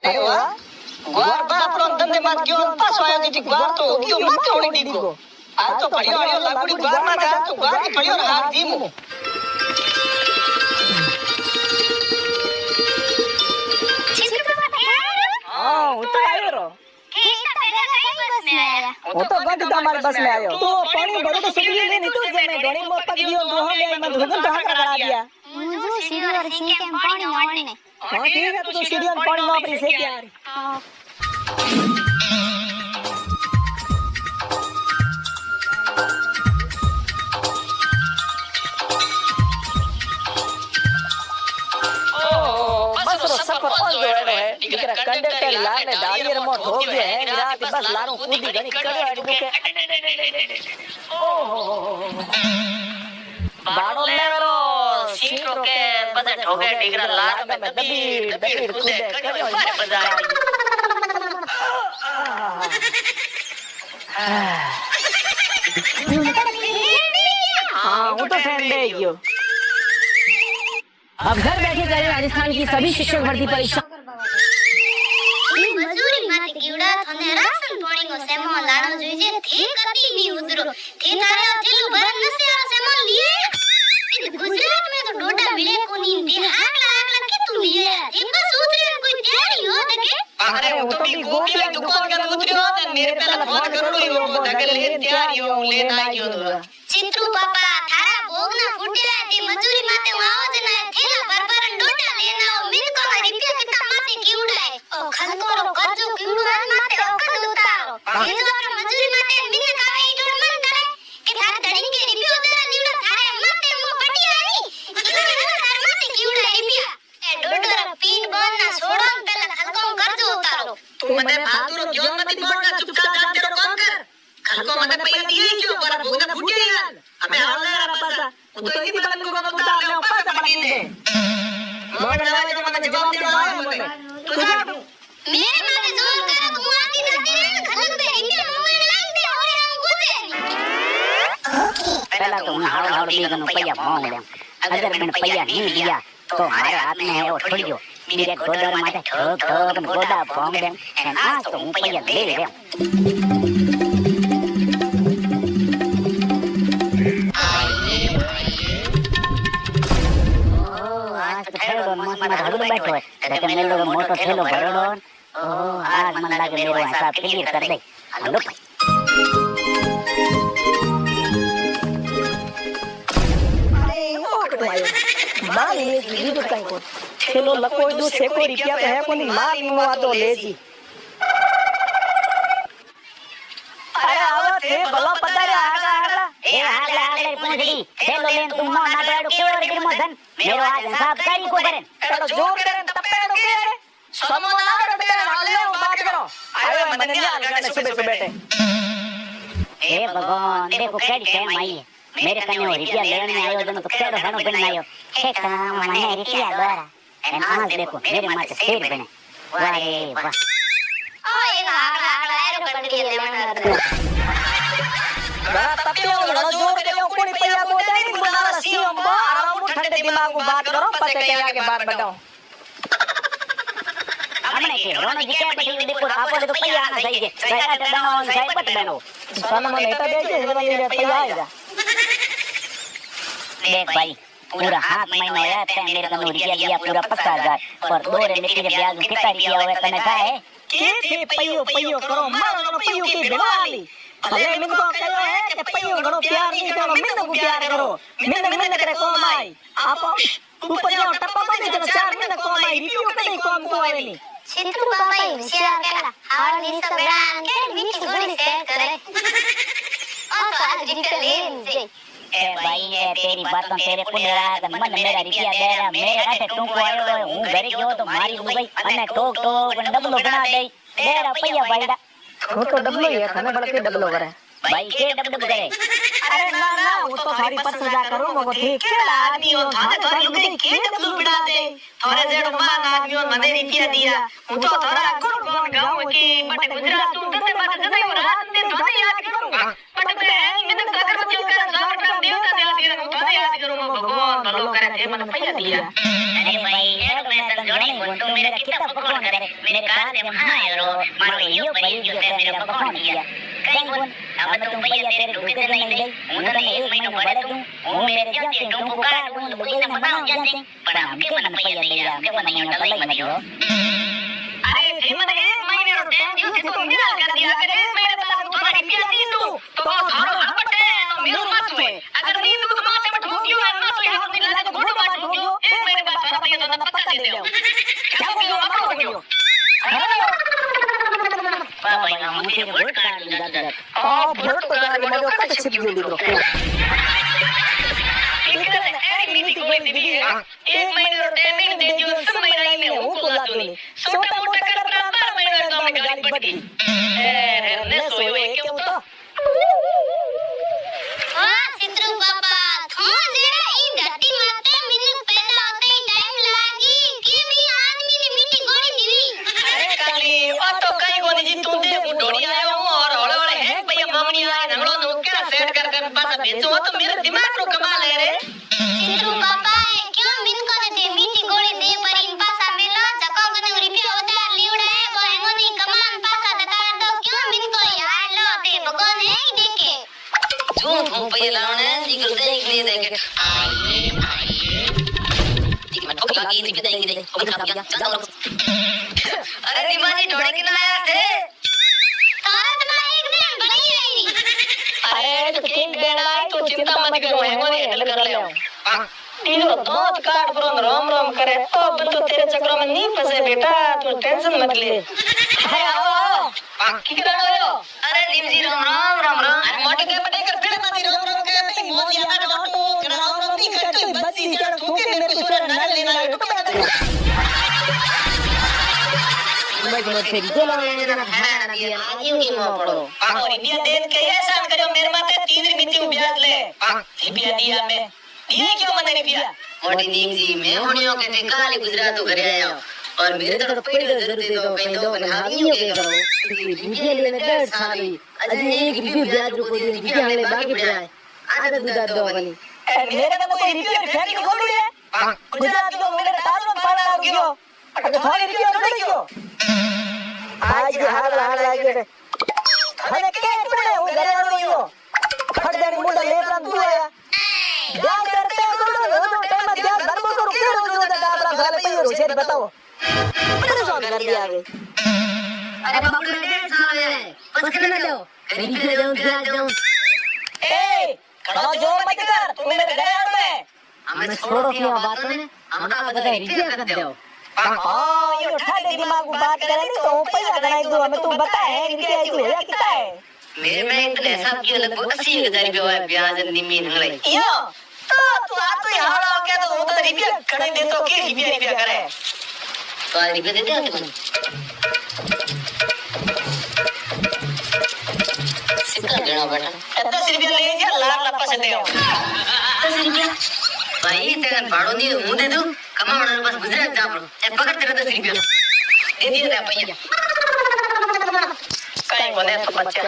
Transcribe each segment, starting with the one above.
अरे वाह ग्वार बापरो धंधे मात गयो पाछो आयो ती ग्वार तो गयो माथे ओणी ડીગો આ તો પડ્યો આયો લાગુડી ગ્વાર માં જા તો ગ્વાર ની પડ્યો ને હાથ ધીમો हां હું તો આવ્યો રો હું તો ગંધ તમારી બસ में आयो तो पानी भरो तो सुबह ले नहीं तो जमे घणी मो पग दियो तो हम ले मन धुगन तो हाथ करा दिया मुझे सीढ़ी और सीके में पानी नहाने हां ठीक है तो सीढ़ी और पानी ना अपनी से यार हां सफर और जो है इकरा कंडक्टर लाल ने डाली रिमोट हो गया है रात बस लारो कूदी घणी करे अड़ी दुके ओहो बाड़ो लेवरो सीरो के बजे ठोके डिगरा लाड में दबीड़ दबीड़ कूदे करे बजाए हां वो तो ठंडे गयो अब घर बैठे करें राजस्थान की सभी शिक्षक भर्ती परीक्षा मजूरी माते कीड़ा थने राशन पानी को सेमो लाणो जोईजे थी कदी नी उतरो थी तारे थेलु भरन नसे और सेमो लिए गुजरात में तो डोडा मिले कोनी थी आगला आगला के तू लिए थी बस उतरे कोई तैयारी हो तके अरे वो तो भी गोभी की दुकान के उतरियो ने मेरे पहले फोन करो यो धगल ले तैयारी हो लेना आयो चित्रू पापा थारा भोगना फुटिया थी मजूरी माते आओ जना थेला भरभरन डोडा लेना ओ मिनको मारी पे कितना माते कीड़ा है ओ खलकोरो करजो कीड़ा माते ओकद उतारो ये जो मजूरी माते मिने काई डोड मन करे कि थार धड़ी के रिपियो दरा लीड़ा थारे माते मो पटिया नी कीड़ा थार माते कीड़ा रिपिया ए डोडरा पीन बन ना छोड़ो पहला खलको करजो उतारो तू मने फालतू ज्ञान मत बोलना चुपचाप जान तेरो काम कर खलको मने पैसा दिए क्यों पर भोगना फुटे यार हमें हाल रा पासा तो इतनी बड़ा लोगों को उतार ले पासा बड़ा दे मोड़ लावे जो मने जवाब दे आए मने तू जा मेरे माने जोर करे तो आती ना तेरे खलक पे रिपिया मोबाइल लाइन दे और हम गुजे पहला तो हाड़ हाड़ बीगन पैया मांग ले अगर मैंने पैया नहीं दिया तो हमारे हाथ में है वो छोड़ियो मेरे गोदर माथे ठोक ठोक गोदा भांग दे एंड आज तो हूं पैया ले ले मत हड़ू बैठो है लेकिन मेरे लोग मोटो ठेलो भरड़ो ओ आज मन लागे मेरो हिसाब क्लियर कर दे हेलो अरे ओ कटो आयो माल ले जी तो काई को ठेलो लकोई दो से कोई रुपया तो है कोनी माल नो आदो ले जी अरे आओ थे भला पता रे आगला आगला ए आगला आगला पूंछड़ी ठेलो लेन तुम मो ना डाडो केवर गिर मो धन मेरो आज हिसाब करी को करे तो जोर करे तपेड़ो के रे समो ना करते हाले बात करो आयो मने नियाल गाने सुबह से बैठे ए भगवान देखो केड़ी टाइम आई है मेरे कन्ने रुपया लेने आयो जन तो केड़ो घणो बन आयो हे काम मने रुपया द्वारा एन आज देखो मेरे माथे शेर बने वाह रे वाह ओ एक आगला आगला एरो कर दिए ले मन बड़ा तपियो बड़ा जोर के कोनी पैया बोले नहीं बनारा सीएम बा आराम ठंडे दिमाग में बात करो पछे के आगे बात बताओ हमने के रोनो जी के पटी देखो आपो तो पैया आना चाहिए सही से दानो सही पट बनो सन मन एटा देखे मेरे पैया आएगा देख भाई पूरा हाथ महीना रहते हैं मेरे को रुपया लिया पूरा 50,000 और दो रे मिट्टी के ब्याज में कितना रुपया हुआ तने का है के थे पैयो पैयो करो मारो नो पैयो की बिवाली भले मिन को कहो है कि पैयो घणो प्यार नहीं करो मिन को प्यार करो मिन करे को माई आप ऊपर जाओ टप्पा बने जन चार मिन को माई रिपियो कदे कम को आवेनी चित्रू पापा होशियार केला हार नी सब रान के मीठी गोली सेट करे ओ तो आज रिपिया ले जे ए भाई ये तेरी बातों तेरे पुनरा मन मेरा रुपया दे रहा मेरे हाथे तू को आयो हूं घर गयो तो मारी लुगाई अने टोक टोक डबलो बना दे तेरा पैया भाईडा वो तो डबलो ही है खाने बड़ा के डबलो करे भाई के डब करे अरे ना ना वो तो थारी पर सजा करो वो ठीक है आदमी हो थारे थारी लुगाई के डबलो बना दे थोड़े जेड़ो मां आदमी मने रुपया दिया हूं तो थोड़ा कोण कोण गांव की बट गुजरात तू दते बट दते रात दिन धोने याद करूंगा बट मैं मिन कर जो कर गांव का देवता देवता देवता याद करूंगा भगवान भलो करे थे मन पैया दिया अरे भाई यार मैं तन जोनी बोल तू मेरा कितना भगवान करे मेरे कार में हायरो मारो यो भाई जो है मेरा भगवान किया कहीं बोल अब तुम भैया तेरे ढूंढते नहीं गई उन तने एक महीना बढ़े दूं वो मेरे जाते तुमको काट दूं कोई ना बनाओ जाते पर हमके मन पैया दे जा हमके मन में डलाई मत हो अरे थे मन एक महीने रो टाइम दियो थे तो मिला कर दिया करे मेरे पास थोड़ा रुपया दी तू तो थारो हपटे मेरो मत हुए अगर नींद को माथे में ठोकियो है मत हुए हम दिन लगे घोड़ो मार ठोकियो एक महीने बाद थारा पैसा तो पक्का दे दो क्या बोलो मत बोलो बाबा ना मुझे वोट काट दूंगा दादा ओ वोट तो गाड़ी में जो कट छिप जोड़ी दो एक नीति कोई दी है एक महीने रो टाइम दे दियो सब महीना में वो को ला दूनी छोटा मोटा कर प्रांतर महीने तो में गाली पड़ी अरे ने सोयो क्यों तो हां सिंधु बाबा थो जेड़ा ई धरती माते मिन पैदा होते ही टाइम लागी कि भी आदमी ने मिट्टी गोली दीवी अरे काली ओ तो कई कोनी जी तू दे बुढ़ोड़ी आयो और हड़े हड़े है भैया मामनी आए नंगड़ो नु क्या सेट कर पास भेजो तो मेरे दिमाग रो कमाल है रे सिंधु बाबा क्यों मिन को दे मिट्टी गोली दे पर इन पासा मिला जको कने रुपया उधार लिउड़े वो हेंगोनी कमान पासा दकार दो क्यों मिन को यार लो ते भगवान है देखे झूठ हो पे लाने जिगर देख ले देख ठीक मैं ठोक लगी थी देंगे देख ठोक दिया चल अरे निमाजी ढोड़ी के ना आया थे तारा तो एक दिन बड़ी रही अरे तो ठीक बेड़ा तो चिंता मत करो हेंगोनी हैंडल कर ले तीनों दोस्त काट पर रोम रोम करे तो बंदो तेरे चक्रों में नहीं फंसे बेटा तू टेंशन मत ले अरे आओ की कर रहे हो अरे नीम जी राम राम राम राम अरे मोटे के बटे कर फिर माती राम राम के भाई मोदी आना डॉटो राम राम की करते बच्ची चढ़ ठोके मेरे को सुर न लेना टुक मैं फिर चलो ये जरा खाना ना दिया आजियो की मो पड़ो और इंडिया देन के एहसान करो मेरे माथे 3 मिनट ब्याज ले रुपया दिया मैं ये क्यों मने रुपया मोटी नीम जी मैं होनियो के काली गुजरात तो करे आयो और मेरे तो पड़ी जरूरत दे दो पेंदो बन हावियो के करो रुपया लेने 1.5 साल हुई अजय एक रुपया ब्याज रुको दे रुपया हमें बाकी पड़ा है आधा दूधा दो बनी मेरे को कोई रुपया फेरी को खोल दिया गुजरात को मेरे तारो पाला रुकियो अगर थोड़ी रुपया न देयो आज हार लागे हने के पड़े वो घरे आयो फट दे मुंडा ले प्रान तू आया ब्याज करते हो तो टाइम में ब्याज धर्म को रुके रोज डाबरा साले पे रोशे बताओ परेशान कर दिया आगे अरे बाबू 1.5 साल है बस करने दो रुपया दो ब्याज दो ए खड़ा जोर मत कर तू मेरे घर आ बे हमें छोड़ो क्या बात है हमरा बता रुपया कर दो हां ये ठाडे दिमाग बात करे तो पैसा गणाई दो हमें तू बता है रुपया की होया कितना है मेरे बैंक ने हिसाब किया लगभग 80,000 रुपया है ब्याज निमी नंगले यो तो तू आ तो यहां आ के तो उधर रुपया खड़े दे तो के रुपया करे तो रुपया दे दो तुम सिक्का गणा बेटा 10 रुपया ले जा लाख लपा से दे 10 रुपया भाई तेरा भाड़ो नहीं हूं दे दो कमावण बस गुजरात जा पड़ो ए पकड़ तेरा 10 रुपया दे दिया भैया काई कोने तो बच्चा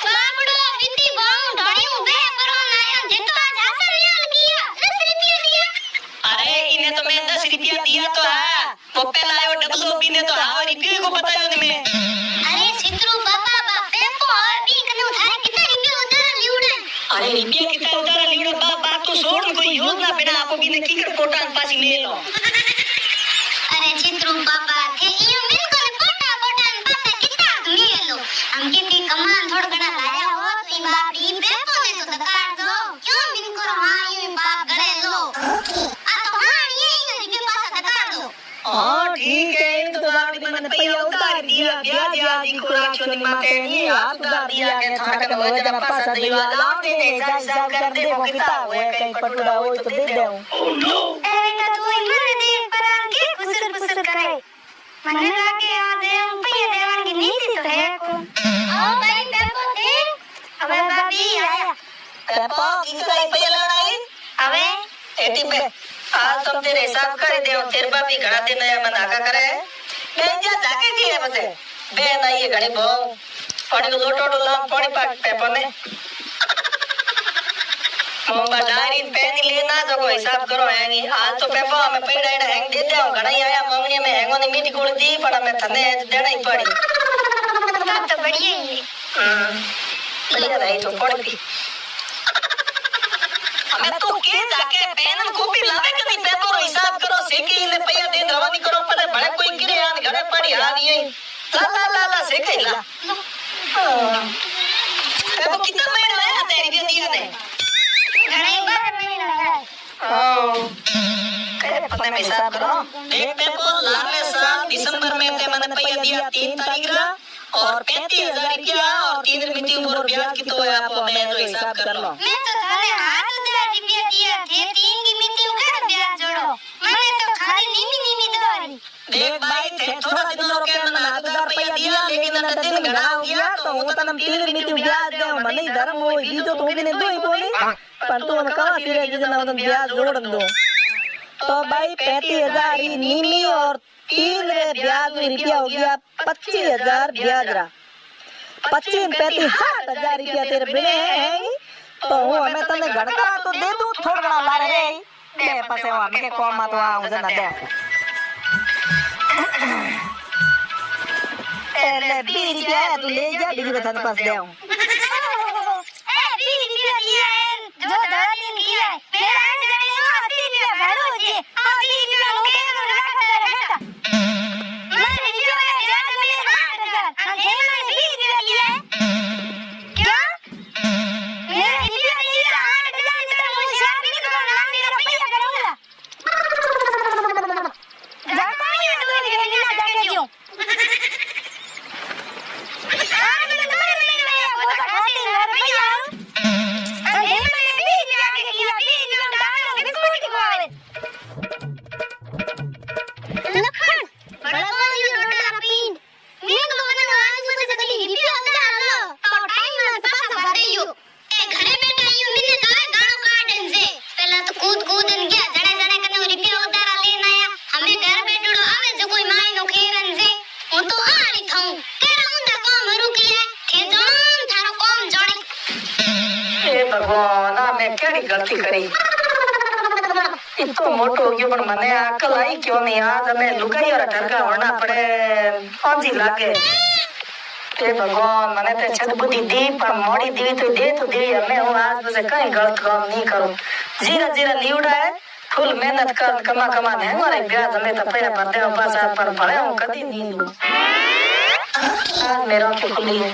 बाबड़ो बिंदी बाऊ ढाड़ियों बे करो नाया जितो आज हासिल लिया 10 रुपया दिया अरे इन्हें तो मैं 10 रुपया दिया तो है पप्पे लायो डबल ओपी ने तो हां रुपये को बतायो ने मैं अरे सिंधु बाबा बापे को और भी कने उधार कितना रुपया उधार लिउड़े अरे रुपया कितना उधार लियो बाप तू छोड़ कोई योजना बिना आपको भी ने कीकर कोटा पासी ले लो अरे सिंधु बाबा के यो मिल को कोटा पासे कितना मिले लो हम कितनी कमान थोड़ घना लाया हो तो ई बाप ई पेपो ने तो दकार दो क्यों मिल को हां यो बाप गड़े लो आ तो हां ये रुपया पासा दकार दो हां ठीक है तो बावड़ी मैंने पैसा उतार दिया ब्याज आदि को राखो नि माते नहीं हाथ उतार दिया के थाट में हो जना पासा दिया लाओ ने हिसाब कर दे वो कितना हुए कहीं पटुड़ा हो तो दे दे बेटा तू मन दे पर के फुसर फुसर करे मन लागे आ दे पैया देवान की नीति तो है को आओ भाई पेपो थे अबे बाबी आया पेपो की करे पे लड़ाई अबे एटी पे आज तुम तेरे हिसाब कर दे तेरे बापी घड़ा दे नया मन आका करे बेंजा जाके की है बसे बे ना ये घड़ी बहु पानी को लोटो लाम पानी पाक पेपो ने मोबाइल डायरी पेन लेना जो कोई हिसाब करो हैंगी आज तो पेपर में पड़ा है हैंग दे दे घणा ही आया मंगने में हैंगो ने मीठी गोली दी पर मैं थने देना ही पड़ी बात तो बढ़िया ही है बढ़िया रही तो पड़ती हमें तो के जाके पेन और कॉपी लावे कदी पेपर हिसाब करो सेके ने पैया दे रवानी करो पर बड़े कोई गिरे आन घरे पड़ी आ रही है ला सेके ला तो कितना महीना लाया तेरी दिया ने घणे बार महीना है पता में हिसाब करो एक पेपर लाले साल दिसंबर में ते मैंने पैया दिया 3 तारीख रा और 35,000 रुपया और 3 मिति उम्र ब्याज की तो आप मैं जो हिसाब कर लो मैं तो साले 8,000 रुपया दिया थे 3 की मिति उका ब्याज जोड़ो मैंने तो खाली नीमी दवारी देख भाई थे थोड़ा दिनों के मैंने 8,000 रुपया दिया लेकिन अंदर दिन घड़ा हो गया तो वो तनम 3 मिति ब्याज दे मने धर्म हो बीजो तो भी ने दो ही बोली पर तू न कवा सिरे जितना उन ब्याज जोड़ दो तो भाई 35,000 ही नीमी और 3 रे ब्याज रुपया हो गया 25,000 ब्याज रा 25 35 60,000 रुपया तेरे बिने है तो वो हमें तने गणका तो दे दूं थोड़ा घना लारे रे दे पसे वो हमें के कॉल मा तो आ उसे न दे ले 20 रुपया तू ले जा बीजू के थाने पास दे आऊं ए 20 रुपया लिया है जो दड़ा दिन किया है मेरा आज जाने वो 80 रुपया भरो जी और 20 रुपया लोगे तो रखा तेरा बेटा मेरे रुपया में ब्याज में 8,000 हम थे मैंने 20 रुपया लिया है क्या मेरे रुपया लिया 8,000 तो मुझे शादी नहीं करना ना मेरा पैसा करूंगा जाता ही है तो लेकिन ना जाके क्यों आज मैं तुम्हारे में गया वो तो खाती घर पे आऊं अरे मैंने 20 रुपया के किया 20 रुपया डालो बिस्कुट को आवे लखन बड़ा मांगी रोटला पीन मैं तो बना आज मुझे सकली रुपया अंदर आलो तो टाइम में पास भरे यू ए घरे बैठा यू मैंने तो गानो काटन से पहला तो कूदन गया जड़े कने रुपया उतारा लेन आया हमें घर बैठो आवे जो कोई मायनो खेरन से હું તો આડી થાઉં કેરા ઊંધા કોમ રૂકી હે કે જામ થારો કોમ જાણે हे भगवान आ मैं केड़ी गलती करी इतो मोटो हो गयो पण मने अकल आई क्यों नहीं आज हमें लुगाई और ढरका होना पड़े औंधी लागे हे भगवान मने ते छद बुद्धि दी पर मोड़ी दी तो दी हमें हूं आज बसे कहीं गलत काम नहीं करूं जीरा लीवड़ा है फुल मेहनत कर कमा ने हमारे ब्याज में तो पैसा भर दे पास पर भले हूं कदी नहीं लूं आज मेरा खुली है